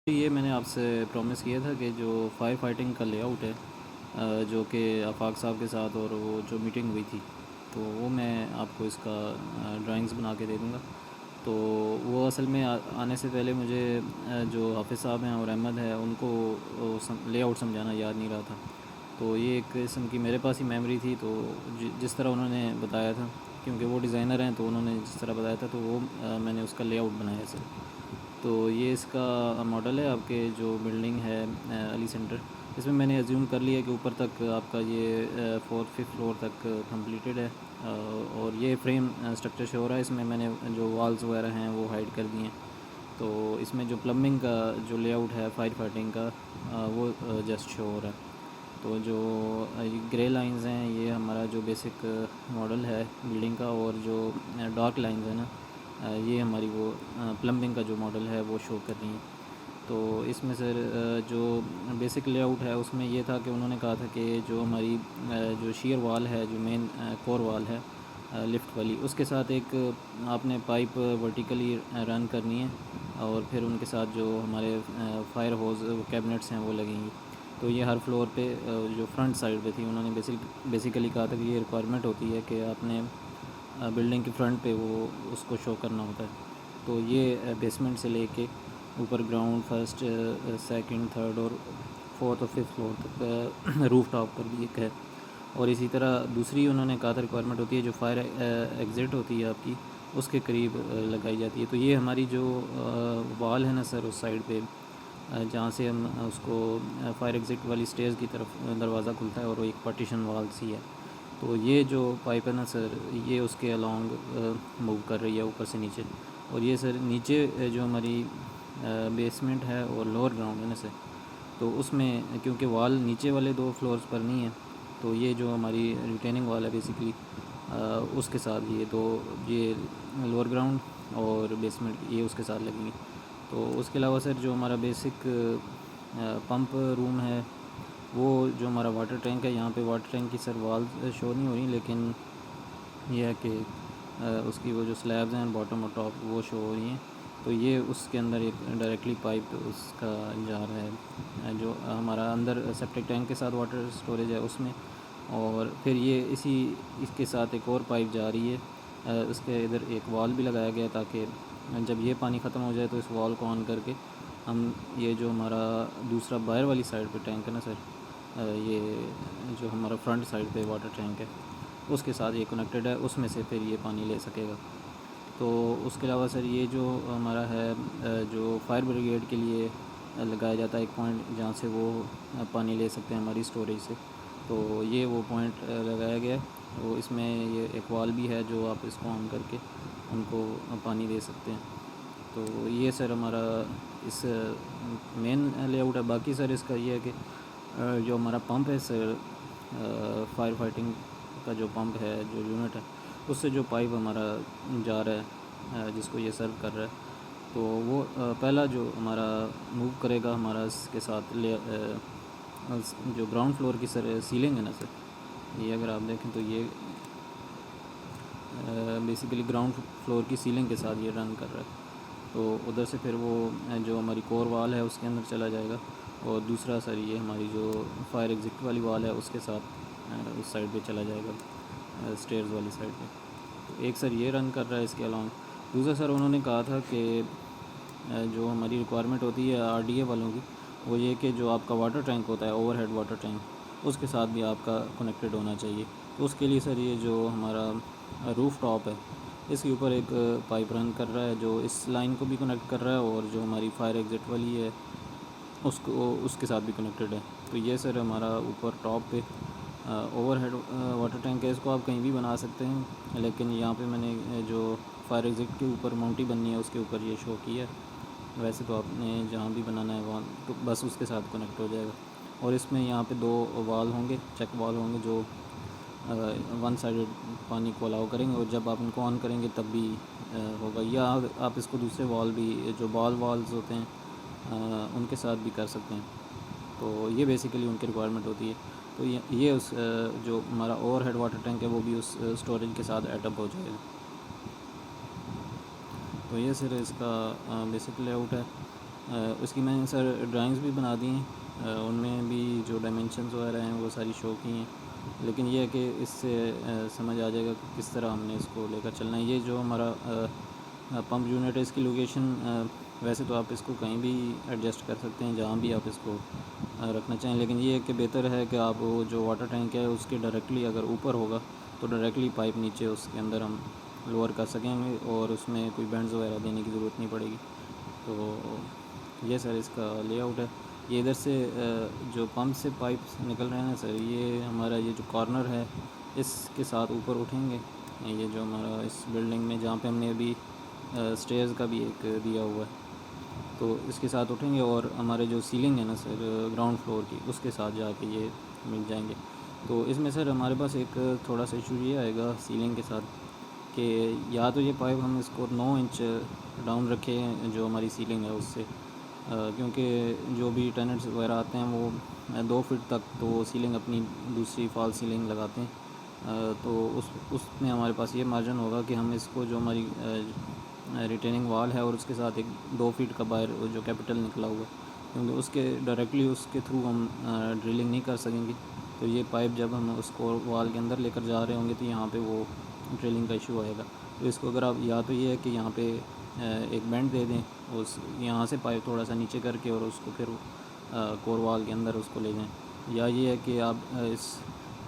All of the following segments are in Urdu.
یہ میں نے آپ سے پرومس کیا تھا کہ جو فائر فائٹنگ کا لے آؤٹ ہے جو کہ آفاق صاحب کے ساتھ اور وہ جو میٹنگ ہوئی تھی تو وہ میں آپ کو اس کا ڈرائنگز بنا کے دے دوں گا. تو وہ اصل میں آنے سے پہلے مجھے جو حافظ صاحب ہیں اور احمد ہے ان کو لے آؤٹ سمجھانا یاد نہیں رہا تھا. تو یہ ایک قسم کی میرے پاس ہی میموری تھی. تو جس طرح انہوں نے بتایا تھا کیونکہ وہ ڈیزائنر ہیں تو انہوں نے جس طرح بتایا تھا تو وہ میں نے اس کا لے آؤٹ بنایا سر. تو یہ اس کا ماڈل ہے آپ کے جو بلڈنگ ہے علی سینٹر. اس میں نے ایزیوم کر لیا کہ اوپر تک آپ کا یہ 4th 5th فلور تک کمپلیٹڈ ہے اور یہ فریم اسٹرکچر شو ہو رہا ہے. اس میں نے جو والز وغیرہ ہیں وہ ہائڈ کر دی ہیں. تو اس میں جو پلمبنگ کا جو لے آؤٹ ہے فائر فائٹنگ کا وہ جسٹ شو ہو رہا ہے. تو جو گرے لائنز ہیں یہ ہمارا جو بیسک ماڈل ہے بلڈنگ کا, اور جو ڈارک لائنز ہیں نا یہ ہماری وہ پلمبنگ کا جو ماڈل ہے وہ شو کر رہی ہیں. تو اس میں سر جو بیسک لے آؤٹ ہے اس میں یہ تھا کہ انہوں نے کہا تھا کہ جو ہماری جو شیئر وال ہے جو مین کور وال ہے لفٹ والی, اس کے ساتھ ایک آپ نے پائپ ورٹیکلی رن کرنی ہے اور پھر ان کے ساتھ جو ہمارے فائر ہوز کیبنٹس ہیں وہ لگیں گی. تو یہ ہر فلور پہ جو فرنٹ سائڈ پہ تھی انہوں نے بیسیکلی کہا تھا کہ یہ ریکوائرمنٹ ہوتی ہے کہ آپ نے بلڈنگ کی فرنٹ پہ وہ اس کو شو کرنا ہوتا ہے. تو یہ بیسمنٹ سے لے کے اوپر گراؤنڈ فرسٹ سیکنڈ تھرڈ اور 4th اور 5th فلور تک روف ٹاپ پر بھی ایک ہے. اور اسی طرح دوسری انہوں نے کہا تھا ریکوائرمنٹ ہوتی ہے جو فائر ایگزٹ ہوتی ہے آپ کی اس کے قریب لگائی جاتی ہے. تو یہ ہماری جو وال ہے نا سر اس سائڈ پہ جہاں سے ہم اس کو فائر ایگزٹ والی اسٹیئرز کی طرف دروازہ کھلتا ہے اور وہ ایک پارٹیشن وال سی ہے. تو یہ جو پائپ ہے نا سر یہ اس کے الانگ موو کر رہی ہے اوپر سے نیچے. اور یہ سر نیچے جو ہماری بیسمنٹ ہے اور لوور گراؤنڈ ہے نا سر, تو اس میں کیونکہ وال نیچے والے 2 فلورز پر نہیں ہے تو یہ جو ہماری ریٹیننگ وال ہے بیسیکلی اس کے ساتھ یہ لوور گراؤنڈ اور بیسمنٹ یہ اس کے ساتھ لگیں گی. تو اس کے علاوہ سر جو ہمارا بیسک پمپ روم ہے وہ جو ہمارا واٹر ٹینک ہے یہاں پہ واٹر ٹینک کی سر وال شو نہیں ہو رہی, لیکن یہ ہے کہ اس کی وہ جو سلیبز ہیں باٹم اور ٹاپ وہ شو ہو رہی ہیں. تو یہ اس کے اندر ایک ڈائریکٹلی پائپ اس کا جا رہا ہے جو ہمارا اندر سیپٹک ٹینک کے ساتھ واٹر اسٹوریج ہے اس میں, اور پھر یہ اس کے ساتھ ایک اور پائپ جا رہی ہے. اس کے ادھر ایک وال بھی لگایا گیا تاکہ جب یہ پانی ختم ہو جائے تو اس وال کو آن کر کے ہم یہ جو ہمارا دوسرا باہر والی سائڈ پہ ٹینک ہے نا سر یہ جو ہمارا فرنٹ سائڈ پہ واٹر ٹینک ہے اس کے ساتھ یہ کنیکٹڈ ہے, اس میں سے پھر یہ پانی لے سکے گا. تو اس کے علاوہ سر یہ جو ہمارا ہے جو فائر بریگیڈ کے لیے لگایا جاتا ہے ایک پوائنٹ جہاں سے وہ پانی لے سکتے ہیں ہماری اسٹوریج سے, تو یہ وہ پوائنٹ لگایا گیا ہے. وہ اس میں یہ ایک وال بھی ہے جو آپ اس کو آن کر کے ان کو پانی دے سکتے ہیں. تو یہ سر ہمارا اس مین لے آؤٹ ہے. باقی سر اس کا یہ ہے کہ جو ہمارا پمپ ہے سر فائر فائٹنگ کا جو پمپ ہے جو یونٹ ہے اس سے جو پائپ ہمارا جا رہا ہے جس کو یہ سرو کر رہا ہے تو وہ پہلا جو ہمارا موو کرے گا ہمارا اس کے ساتھ جو گراؤنڈ فلور کی سر سیلنگ ہے نا سر یہ اگر آپ دیکھیں تو یہ بیسیکلی گراؤنڈ فلور کی سیلنگ کے ساتھ یہ رن کر رہا ہے. تو ادھر سے پھر وہ جو ہماری کور وال ہے اس کے اندر چلا جائے گا, اور دوسرا سر یہ ہماری جو فائر ایگزٹ والی وال ہے اس کے ساتھ اس سائڈ پہ چلا جائے گا اسٹیئرز والی سائڈ پہ. تو ایک سر یہ رن کر رہا ہے اس کے علاوہ. دوسرا سر انہوں نے کہا تھا کہ جو ہماری ریکوائرمنٹ ہوتی ہے آر ڈی اے والوں کی وہ یہ کہ جو آپ کا واٹر ٹینک ہوتا ہے اوور ہیڈ واٹر ٹینک اس کے ساتھ بھی آپ کا کنیکٹڈ ہونا چاہیے. تو اس کے لیے سر یہ جو ہمارا روف ٹاپ ہے اس کے اوپر ایک پائپ رن کر رہا ہے جو اس لائن کو بھی کنیکٹ کر رہا ہے اور جو ہماری فائر ایگزٹ والی ہے اس کے ساتھ بھی کنیکٹڈ ہے. تو یہ سر ہمارا اوپر ٹاپ پہ اوور ہیڈ واٹر ٹینک ہے. اس کو آپ کہیں بھی بنا سکتے ہیں, لیکن یہاں پہ میں نے جو فائر ایگزٹ کے اوپر ماؤنٹی بننی ہے اس کے اوپر یہ شو کی ہے. ویسے تو آپ نے جہاں بھی بنانا ہے وہاں تو بس اس کے ساتھ کنیکٹ ہو جائے گا. اور اس میں یہاں پہ 2 وال ہوں گے, چیک وال ہوں گے جو ون سائیڈڈ پانی کو الاؤ کریں گے, اور جب آپ ان کو آن کریں گے تب بھی ہوگا. یا آپ اس کو دوسرے وال بھی جو والز ہوتے ہیں ان کے ساتھ بھی کر سکتے ہیں. تو یہ بیسیکلی ان کی ریکوائرمنٹ ہوتی ہے. تو یہ اس جو ہمارا اوور ہیڈ واٹر ٹینک ہے وہ بھی اس اسٹوریج کے ساتھ ایڈ اپ ہو جائے گا. تو یہ سر اس کا بیسک لے آؤٹ ہے. اس کی میں نے سر ڈرائنگز بھی بنا دی ہیں، ان میں بھی جو ڈائمینشنز وغیرہ ہیں وہ ساری شو کی ہیں، لیکن یہ ہے کہ اس سے سمجھ آ جائے گا کہ کس طرح ہم نے اس کو لے کر چلنا ہے۔ یہ جو ہمارا پمپ یونٹ ہے، اس کی لوکیشن ویسے تو آپ اس کو کہیں بھی ایڈجسٹ کر سکتے ہیں جہاں بھی آپ اس کو رکھنا چاہیں، لیکن یہ ہے کہ بہتر ہے کہ آپ وہ جو واٹر ٹینک ہے اس کے ڈائریکٹلی اگر اوپر ہوگا تو ڈائریکٹلی پائپ نیچے اس کے اندر ہم لوور کر سکیں گے اور اس میں کوئی بینڈز وغیرہ دینے کی ضرورت نہیں پڑے گی۔ تو یہ سر اس کا لے آؤٹ ہے۔ یہ ادھر سے جو پمپ سے پائپ نکل رہے ہیں نا سر، یہ ہمارا یہ جو کارنر ہے اس کے ساتھ اوپر اٹھیں گے، یہ جو ہمارا اس بلڈنگ میں جہاں پہ ہم نے ابھی سٹیئرز کا بھی ایک دیا ہوا ہے، تو اس کے ساتھ اٹھیں گے اور ہمارے جو سیلنگ ہے نا سر گراؤنڈ فلور کی، اس کے ساتھ جا کے یہ مل جائیں گے۔ تو اس میں سر ہمارے پاس ایک تھوڑا سا ایشو یہ آئے گا سیلنگ کے ساتھ کہ یا تو یہ پائپ ہم اس کو 9 انچ ڈاؤن رکھیں جو ہماری سیلنگ ہے اس سے، کیونکہ جو بھی ٹیننٹس وغیرہ آتے ہیں وہ 2 فٹ تک تو وہ سیلنگ اپنی دوسری فال سیلنگ لگاتے ہیں، تو اس میں ہمارے پاس یہ مارجن ہوگا کہ ہم اس کو جو ہماری ریٹیننگ وال ہے اور اس کے ساتھ ایک 2 فٹ کا باہر جو کیپٹل نکلا ہوا ہے، کیونکہ اس کے ڈائریکٹلی اس کے تھرو ہم ڈرلنگ نہیں کر سکیں گے، تو یہ پائپ جب ہم اس کو وال کے اندر لے کر جا رہے ہوں گے تو یہاں پہ وہ ڈرلنگ کا ایشو آئے گا۔ تو اس کو اگر آپ یا تو یہ ہے کہ یہاں پہ ایک بینڈ دے دیں، اس یہاں سے پائپ تھوڑا سا نیچے کر کے اور اس کو پھر کور وال کے اندر اس کو لے جائیں، یا یہ ہے کہ آپ اس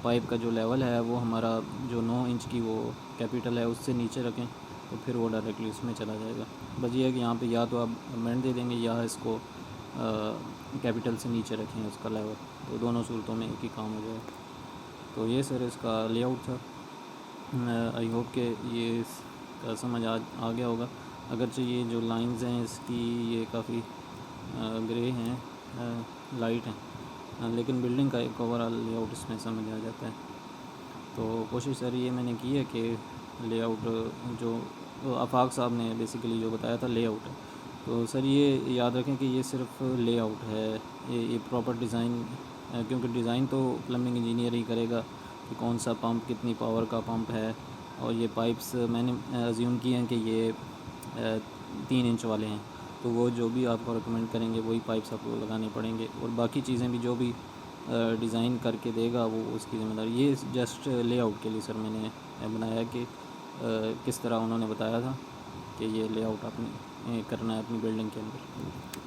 پائپ کا جو لیول ہے وہ ہمارا جو 9 انچ کی وہ کیپیٹل ہے اس سے نیچے رکھیں، تو پھر وہ ڈائریکٹلی اس میں چلا جائے گا۔ بس یہ ہے کہ یہاں پہ یا تو آپ بینڈ دے دیں گے یا اس کو کیپیٹل سے نیچے رکھیں اس کا لیول، تو دونوں صورتوں میں ایک ہی کام ہو جائے گا۔ تو یہ سر اس کا لے آؤٹ تھا۔ آئی ہوپ کہ یہ اس کا سمجھ آ گیا ہوگا، اگرچہ یہ جو لائنز ہیں اس کی یہ کافی گرے ہیں، لائٹ ہیں، لیکن بلڈنگ کا ایک اوور آل لے آؤٹ اس میں سمجھ آ جاتا ہے۔ تو کوشش سر یہ میں نے کی ہے کہ لے آؤٹ جو آفاق صاحب نے بیسیکلی جو بتایا تھا لے آؤٹ ہے، تو سر یہ یاد رکھیں کہ یہ صرف لے آؤٹ ہے، یہ پراپر ڈیزائن، کیونکہ ڈیزائن تو پلمبنگ انجینئر ہی کرے گا کہ کون سا پمپ کتنی پاور کا پمپ ہے، اور یہ پائپس میں نے ایزیوم کیے ہیں کہ یہ 3 انچ والے ہیں، تو وہ جو بھی آپ کو ریکمینڈ کریں گے وہی پائپس آپ کو لگانے پڑیں گے، اور باقی چیزیں بھی جو بھی ڈیزائن کر کے دے گا وہ اس کی ذمہ داری۔ یہ جسٹ لے آؤٹ کے لیے سر میں نے بنایا کہ کس طرح انہوں نے بتایا تھا کہ یہ لے آؤٹ آپ نے کرنا ہے اپنی بلڈنگ کے اندر۔